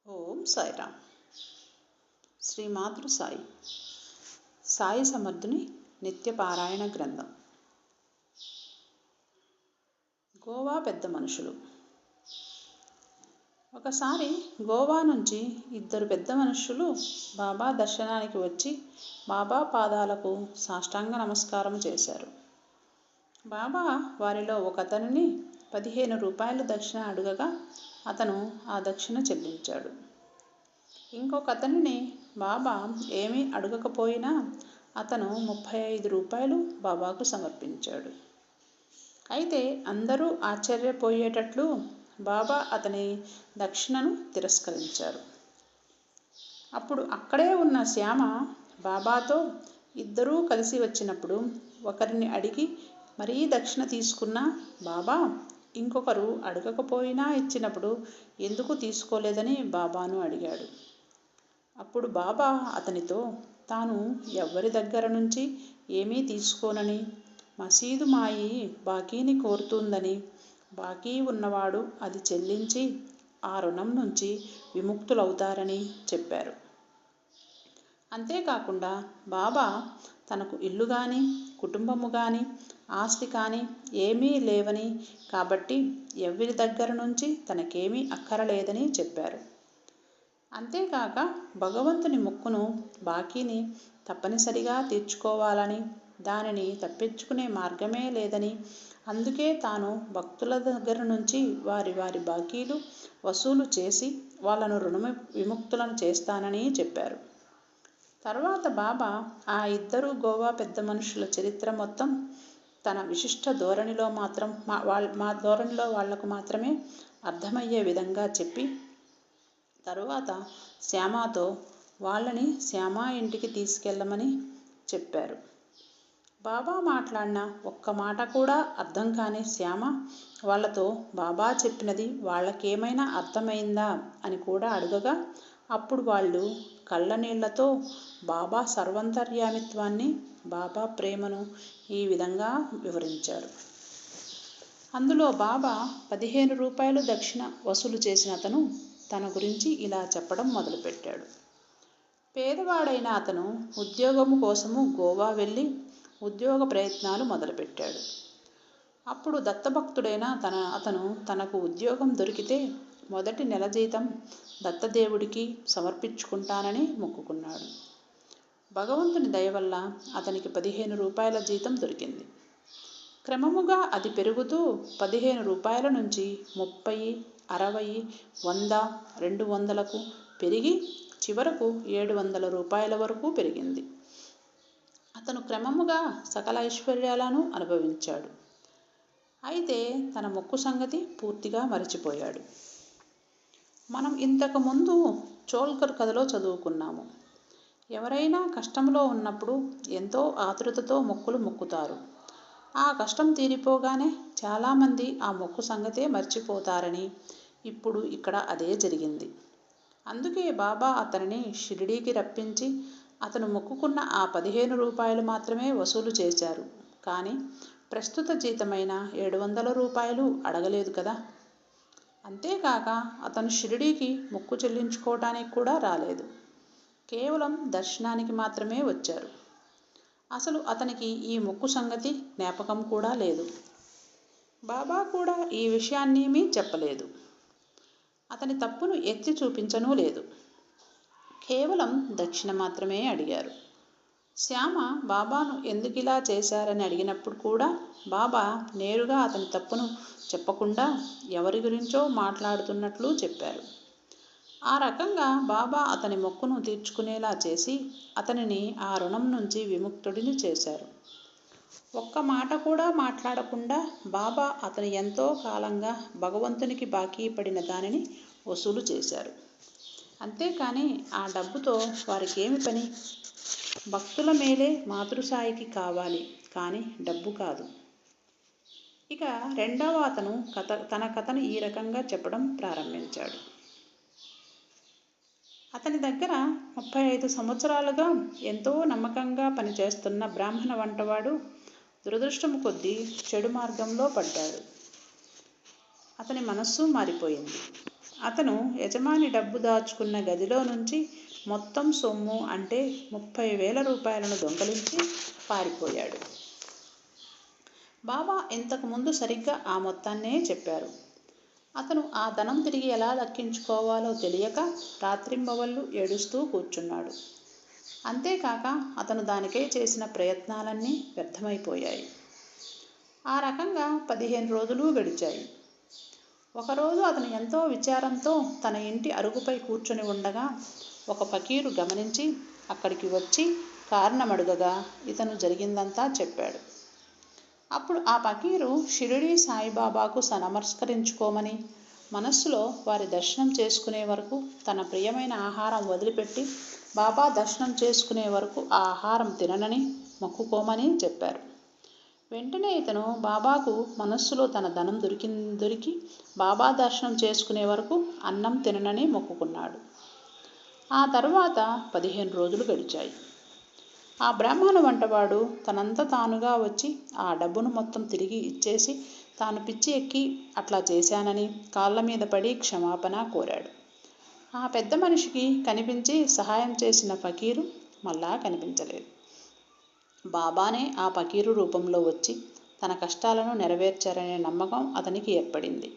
ఓం సాయిరామ్. శ్రీ మాతృ సాయి సాయి సమర్థుని నిత్య పారాయణ గ్రంథం. గోవా పెద్ద మనుషులు. ఒకసారి గోవా నుంచి ఇద్దరు పెద్ద మనుషులు బాబా దర్శనానికి వచ్చి బాబా పాదాలకు సాష్టాంగ నమస్కారం చేశారు. బాబా వారిలో ఒకతనిని 15 రూపాయలు దక్షిణ అడుగగా అతను ఆ దక్షిణ చెల్లించాడు. ఇంకొక అతనిని బాబా ఏమీ అడగకపోయినా అతను 35 రూపాయలు బాబాకు సమర్పించాడు. అయితే అందరూ ఆశ్చర్యపోయేటట్లు బాబా అతని దక్షిణను తిరస్కరించారు. అప్పుడు అక్కడే ఉన్న శ్యామ బాబాతో, ఇద్దరూ కలిసి వచ్చినప్పుడు ఒకరిని అడిగి మరీ దక్షిణ తీసుకున్న బాబా ఇంకొకరు అడగకపోయినా ఇచ్చినప్పుడు ఎందుకు తీసుకోలేదని బాబాను అడిగాడు. అప్పుడు బాబా అతనితో, తాను ఎవ్వరి దగ్గర నుంచి ఏమీ తీసుకోనని, మసీదు మాయి బాకీని కోరుతుందని, బాకీ ఉన్నవాడు అది చెల్లించి ఆ రుణం నుంచి విముక్తులవుతారని చెప్పారు. అంతేకాకుండా బాబా తనకు ఇల్లు కానీ కుటుంబము కానీ ఆస్తి కానీ ఏమీ లేవని, కాబట్టి ఎవరి దగ్గర నుంచి తనకేమీ అక్కరలేదని చెప్పారు. అంతేకాక భగవంతుని మొక్కును బాకీని తప్పనిసరిగా తీర్చుకోవాలని, దానిని తప్పించుకునే మార్గమే లేదని, అందుకే తాను భక్తుల దగ్గర నుంచి వారి బాకీలు వసూలు చేసి వాళ్ళను రుణ విముక్తులను చేస్తానని చెప్పారు. తర్వాత బాబా ఆ ఇద్దరు గోవా పెద్ద మనుషుల చరిత్ర మొత్తం తన విశిష్ట ధోరణిలో మా ధోరణిలో వాళ్లకు మాత్రమే అర్థమయ్యే విధంగా చెప్పి, తరువాత శ్యామతో వాళ్ళని శ్యామ ఇంటికి తీసుకెళ్ళమని చెప్పారు. బాబా మాట్లాడిన ఒక్క మాట కూడా అర్థం కాని శ్యామ వాళ్ళతో బాబా చెప్పినది వాళ్ళకేమైనా అర్థమైందా అని కూడా అడగగా, అప్పుడు వాళ్ళు కళ్ళనీళ్లతో బాబా సర్వాంతర్యామిత్వాన్ని, బాబా ప్రేమను ఈ విధంగా వివరించారు. అందులో బాబా 15 రూపాయలు దక్షిణ వసూలు చేసిన అతను తన గురించి ఇలా చెప్పడం మొదలుపెట్టాడు. పేదవాడైన అతను ఉద్యోగము కోసము గోవా వెళ్ళి ఉద్యోగ ప్రయత్నాలు మొదలుపెట్టాడు. అప్పుడు దత్తభక్తుడైన అతను తనకు ఉద్యోగం దొరికితే మొదటి నెల జీతం దత్తదేవుడికి సమర్పించుకుంటానని మొక్కుకున్నాడు. భగవంతుని దయవల్ల అతనికి 15 రూపాయల జీతం దొరికింది. క్రమముగా అది పెరుగుతూ 15 రూపాయల నుంచి 30, 60, 100, 200లకు పెరిగి చివరకు 700 రూపాయల వరకు పెరిగింది. అతను క్రమముగా సకల ఐశ్వర్యాలను అనుభవించాడు. అయితే తన మొక్కు సంగతి పూర్తిగా మరచిపోయాడు. మనం ఇంతకు ముందు చోల్కర్ కథలో చదువుకున్నాము. ఎవరైనా కష్టంలో ఉన్నప్పుడు ఎంతో ఆతృతతో మొక్కులు మొక్కుతారు. ఆ కష్టం తీరిపోగానే చాలామంది ఆ మొక్కు సంగతే మర్చిపోతారని. ఇప్పుడు ఇక్కడ అదే జరిగింది. అందుకే బాబా అతనిని షిరిడీకి రప్పించి అతను మొక్కుకున్న ఆ 15 రూపాయలు మాత్రమే వసూలు చేశారు. కానీ ప్రస్తుత జీతమైన 700 రూపాయలు అడగలేదు కదా. అంతేకాక అతను షిరిడీకి మొక్కు చెల్లించుకోవటానికి కూడా రాలేదు. కేవలం దర్శనానికి మాత్రమే వచ్చారు. అసలు అతనికి ఈ మొక్కు సంగతి జ్ఞాపకం కూడా లేదు. బాబా కూడా ఈ విషయాన్నేమీ చెప్పలేదు. అతని తప్పును ఎత్తి చూపించనూ లేదు. కేవలం దక్షిణ మాత్రమే అడిగారు. శ్యామ బాబాను ఎందుకిలా చేశారని అడిగినప్పుడు కూడా బాబా నేరుగా అతని తప్పును చెప్పకుండా ఎవరి గురించో మాట్లాడుతున్నట్లు చెప్పారు. ఆ రకంగా బాబా అతని మొక్కును తీర్చుకునేలా చేసి అతనిని ఆ రుణం నుంచి విముక్తుడిని చేశారు. ఒక్క మాట కూడా మాట్లాడకుండా బాబా అతను ఎంతో కాలంగా భగవంతునికి బాకీ పడిన దానిని వసూలు చేశారు. అంతేకాని ఆ డబ్బుతో వారికేమి పని? భక్తుల మేలే మాతృసాయికి కావాలి, కానీ డబ్బు కాదు. ఇక రెండవ అతను తన కథను ఈ రకంగా చెప్పడం ప్రారంభించాడు. అతని దగ్గర 35 సంవత్సరాలుగా ఎంతో నమ్మకంగా పనిచేస్తున్న బ్రాహ్మణ వంటవాడు దురదృష్టము కొద్దీ చెడు మార్గంలో పడ్డాడు. అతని మనస్సు మారిపోయింది. అతను యజమాని డబ్బు దాచుకున్న గదిలో నుంచి మొత్తం సొమ్ము అంటే 30,000 రూపాయలను దొంగలించి పారిపోయాడు. బాబా ఇంతకుముందు సరిగ్గా ఆ మొత్తాన్నే చెప్పారు. అతను ఆ ధనం తిరిగి ఎలా దక్కించుకోవాలో తెలియక రాత్రింబవళ్ళు ఏడుస్తూ కూర్చున్నాడు. అంతేకాక అతను దానికై చేసిన ప్రయత్నాలన్నీ వ్యర్థమైపోయాయి. ఆ రకంగా 15 రోజులు గడిచాయి. ఒకరోజు అతను ఎంతో విచారంతో తన ఇంటి అరుగుపై కూర్చొని ఉండగా ఒక ఫకీరు గమనించి అక్కడికి వచ్చి కారణమడుగగా ఇతను జరిగిందంతా చెప్పాడు. అప్పుడు ఆ ఫకీరు షిరిడీ సాయిబాబాకు నమస్కరించుకోమని, మనస్సులో వారి దర్శనం చేసుకునే వరకు తన ప్రియమైన ఆహారం వదిలిపెట్టి బాబా దర్శనం చేసుకునే వరకు ఆ ఆహారం తిననని మొక్కుకోమని చెప్పారు. వెంటనే ఇతను బాబాకు మనస్సులో తన ధనం దొరికి బాబా దర్శనం చేసుకునే వరకు అన్నం తిననని మొక్కుకున్నాడు. ఆ తరువాత 15 రోజులు గడిచాయి. ఆ బ్రాహ్మణ వంటవాడు తనంత తానుగా వచ్చి ఆ డబ్బును మొత్తం తిరిగి ఇచ్చేసి తాను పిచ్చి ఎక్కి అట్లా చేశానని కాళ్ళ మీద పడి క్షమాపణ కోరాడు. ఆ పెద్ద మనిషికి కనిపించి సహాయం చేసిన ఫకీరు మళ్ళా కనిపించలేదు. బాబానే ఆ ఫకీరు రూపంలో వచ్చి తన కష్టాలను నెరవేర్చారనే నమ్మకం అతనికి ఏర్పడింది.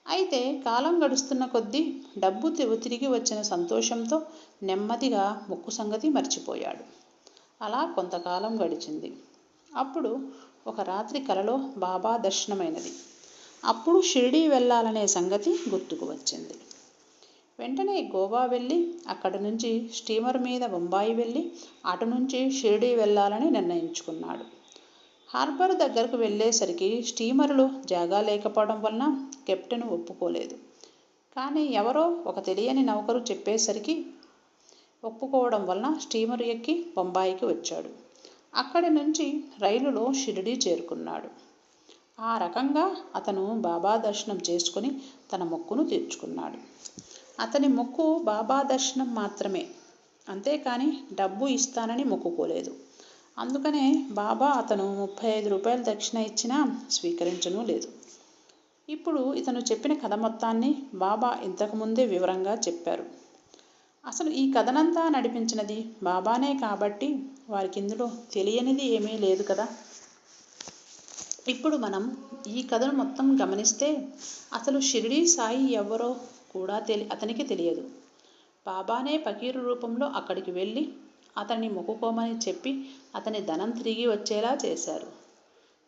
అయితే కాలం గడుస్తున్న కొద్దీ డబ్బు తిరిగి వచ్చిన సంతోషంతో నెమ్మదిగా మొక్కు సంగతి మర్చిపోయాడు. అలా కొంతకాలం గడిచింది. అప్పుడు ఒక రాత్రి కలలో బాబా దర్శనమైనది. అప్పుడు షిరిడీ వెళ్ళాలనే సంగతి గుర్తుకు వచ్చింది. వెంటనే గోవా వెళ్ళి అక్కడి నుంచి స్టీమర్ మీద బొంబాయి వెళ్ళి అటు నుంచి షిరిడీ వెళ్ళాలని నిర్ణయించుకున్నాడు. హార్బర్ దగ్గరకు వెళ్ళేసరికి స్టీమరులో జాగా లేకపోవడం వలన కెప్టెన్ ఒప్పుకోలేదు. కానీ ఎవరో ఒక తెలియని నౌకరు చెప్పేసరికి ఒప్పుకోవడం వలన స్టీమరు ఎక్కి బొంబాయికి వచ్చాడు. అక్కడి నుంచి రైలులో షిరిడీ చేరుకున్నాడు. ఆ రకంగా అతను బాబా దర్శనం చేసుకుని తన మొక్కును తీర్చుకున్నాడు. అతని మొక్కు బాబా దర్శనం మాత్రమే, అంతేకాని డబ్బు ఇస్తానని మొక్కుకోలేదు. అందుకనే బాబా అతను 35 రూపాయలు దక్షిణ ఇచ్చినా స్వీకరించనూ లేదు. ఇప్పుడు ఇతను చెప్పిన కథ మొత్తాన్ని బాబా ఇంతకుముందే వివరంగా చెప్పారు. అసలు ఈ కథనంతా నడిపించినది బాబానే కాబట్టి వారికి ఇందులో తెలియనిది ఏమీ లేదు కదా. ఇప్పుడు మనం ఈ కథను మొత్తం గమనిస్తే అసలు షిరిడీ సాయి ఎవరో కూడా అతనికి తెలియదు. బాబానే ఫకీరు రూపంలో అక్కడికి వెళ్ళి అతన్ని మొక్కుకోమని చెప్పి అతని ధనం తిరిగి వచ్చేలా చేశారు.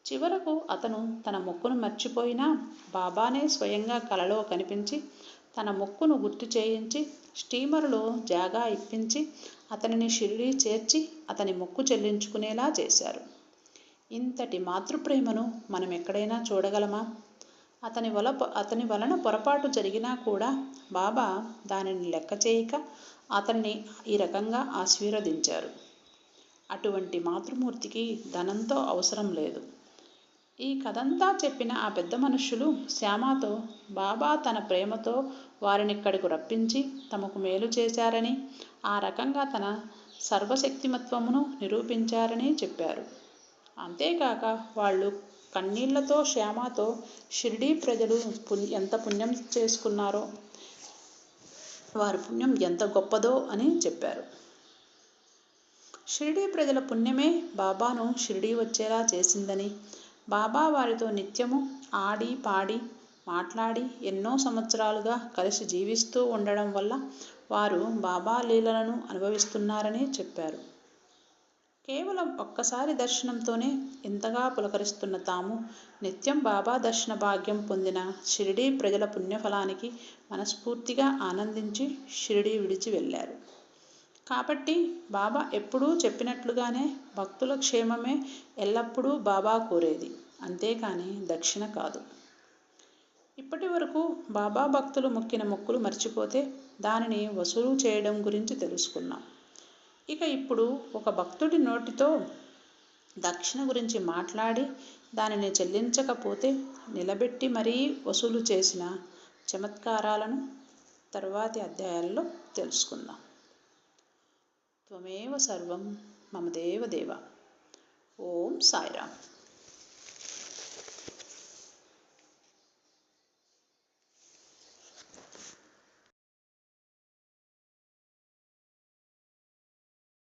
చివరకు అతను తన మొక్కును మర్చిపోయినా బాబానే స్వయంగా కలలో కనిపించి తన మొక్కును గుర్తు చేయించి స్టీమరులో జాగా ఇప్పించి అతనిని షిరిడీ చేర్చి అతని మొక్కు చెల్లించుకునేలా చేశారు. ఇంతటి మాతృప్రేమను మనం ఎక్కడైనా చూడగలమా? అతని వలన పొరపాటు జరిగినా కూడా బాబా దానిని లెక్క చేయక అతన్ని ఈ రకంగా ఆశీర్వదించారు. అటువంటి మాతృమూర్తికి ధనంతో అవసరం లేదు. ఈ కథంతా చెప్పిన ఆ పెద్ద మనుష్యులు శ్యామతో బాబా తన ప్రేమతో వారినిక్కడకు రప్పించి తమకు మేలు చేశారని, ఆ రకంగా తన సర్వశక్తిమత్వమును నిరూపించారని చెప్పారు. అంతేకాక వాళ్ళు కన్నీళ్లతో శ్యామతో షిరిడీ ప్రజలు ఎంత పుణ్యం చేసుకున్నారో, వారి పుణ్యం ఎంత గొప్పదో అని చెప్పారు. షిరిడీ ప్రజల పుణ్యమే బాబాను షిరిడీ వచ్చేలా చేసిందని, బాబా వారితో నిత్యము ఆడి పాడి మాట్లాడి ఎన్నో సంవత్సరాలుగా కలిసి జీవిస్తూ ఉండడం వల్ల వారు బాబా లీలలను అనుభవిస్తున్నారని చెప్పారు. కేవలం ఒక్కసారి దర్శనంతోనే ఇంతగా పులకరిస్తున్న తాము నిత్యం బాబా దర్శన భాగ్యం పొందిన షిరిడీ ప్రజల పుణ్యఫలానికి మనస్ఫూర్తిగా ఆనందించి షిరిడీ విడిచి వెళ్ళారు. కాబట్టి బాబా ఎప్పుడూ చెప్పినట్లుగానే భక్తుల క్షేమమే ఎల్లప్పుడూ బాబా కోరేది, అంతేకాని దక్షిణ కాదు. ఇప్పటి వరకు బాబా భక్తులు మొక్కిన మొక్కులు మర్చిపోతే దానిని వసూలు చేయడం గురించి తెలుసుకున్నాం. ఇక ఇప్పుడు ఒక భక్తుడి నోటితో దక్షిణ గురించి మాట్లాడి దానిని చెల్లించకపోతే నిలబెట్టి మరీ వసూలు చేసిన చమత్కారాలను తరువాతి అధ్యాయాల్లో తెలుసుకుందాం. త్వమేవ సర్వం మమ దేవ దేవ. ఓం సాయిరామ్.